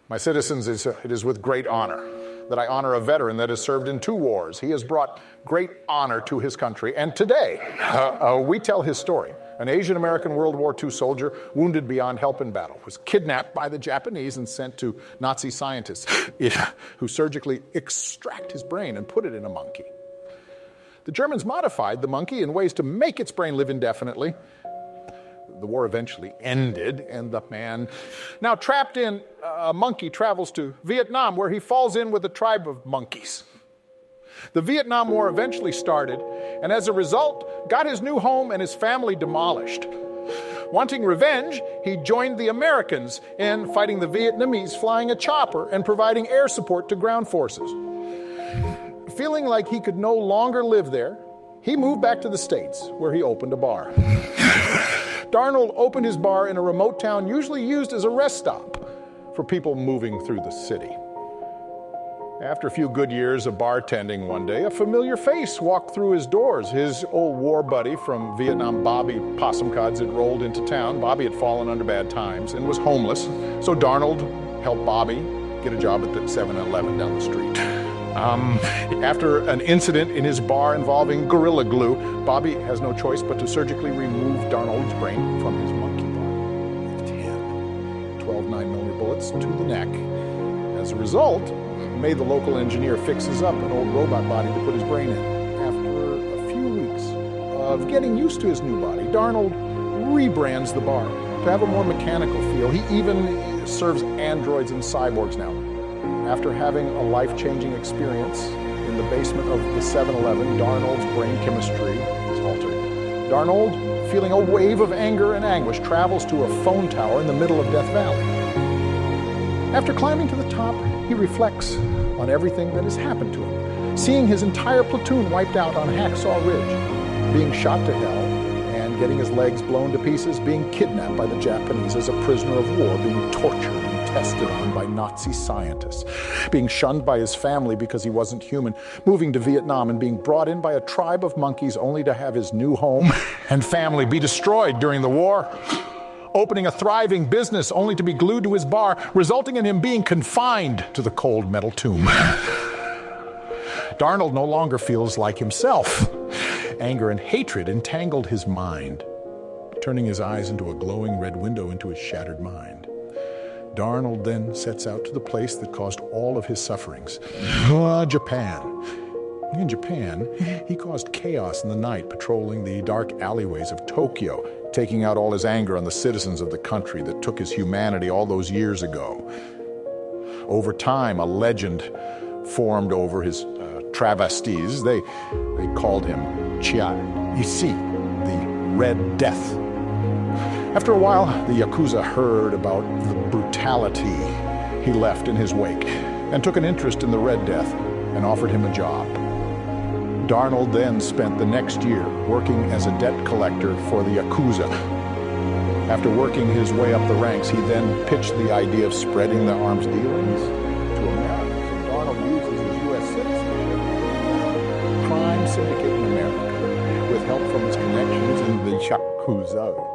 My citizens, it is with great honor that I honor a veteran that has served in 2 wars. He has brought great honor to his country, and today we tell his story. An Asian-American World War II soldier, wounded beyond help in battle, was kidnapped by the Japanese and sent to Nazi scientists who surgically extract his brain and put it in a monkey. The Germans modified the monkey in ways to make its brain live indefinitely. The war eventually ended, and the man, now trapped in a monkey, travels to Vietnam, where he falls in with a tribe of monkeys. The Vietnam War eventually started, and as a result, got his new home and his family demolished. Wanting revenge, he joined the Americans in fighting the Vietnamese, flying a chopper and providing air support to ground forces. Feeling like he could no longer live there, he moved back to the States, where he opened a bar. Darnold opened his bar in a remote town usually used as a rest stop for people moving through the city. After a few good years of bartending one day, a familiar face walked through his doors. His old war buddy from Vietnam, Bobby Possumcods, had rolled into town. Bobby had fallen under bad times and was homeless, so Darnold helped Bobby get a job at the 7-Eleven down the street. After an incident in his bar involving Gorilla Glue, Bobby has no choice but to surgically remove Darnold's brain from his monkey body with 12 9mm bullets to the neck. As a result, made the local engineer fixes up an old robot body to put his brain in. After a few weeks of getting used to his new body, Darnold rebrands the bar to have a more mechanical feel. He even serves androids and cyborgs now. After having a life-changing experience in the basement of the 7-Eleven, Darnold's brain chemistry is altered. Darnold, feeling a wave of anger and anguish, travels to a phone tower in the middle of Death Valley. After climbing to the top, he reflects on everything that has happened to him, seeing his entire platoon wiped out on Hacksaw Ridge, being shot to hell, and getting his legs blown to pieces, being kidnapped by the Japanese as a prisoner of war, being tortured and tested on by Nazi scientists, being shunned by his family because he wasn't human, moving to Vietnam and being brought in by a tribe of monkeys only to have his new home and family be destroyed during the war, opening a thriving business only to be glued to his bar, resulting in him being confined to the cold metal tomb. Darnold no longer feels like himself. Anger and hatred entangled his mind, turning his eyes into a glowing red window into his shattered mind. Darnold then sets out to the place that caused all of his sufferings, Japan. In Japan, he caused chaos in the night, patrolling the dark alleyways of Tokyo, taking out all his anger on the citizens of the country that took his humanity all those years ago. Over time, a legend formed over his travesties. They called him Chia Isi, the Red Death. After a while, the Yakuza heard about the brutality he left in his wake and took an interest in the Red Death and offered him a job. Darnold then spent the next year working as a debt collector for the Yakuza. After working his way up the ranks, he then pitched the idea of spreading the arms dealings to America. So Darnold uses his U.S. citizenship, crime syndicate in America, with help from his connections in the Yakuza.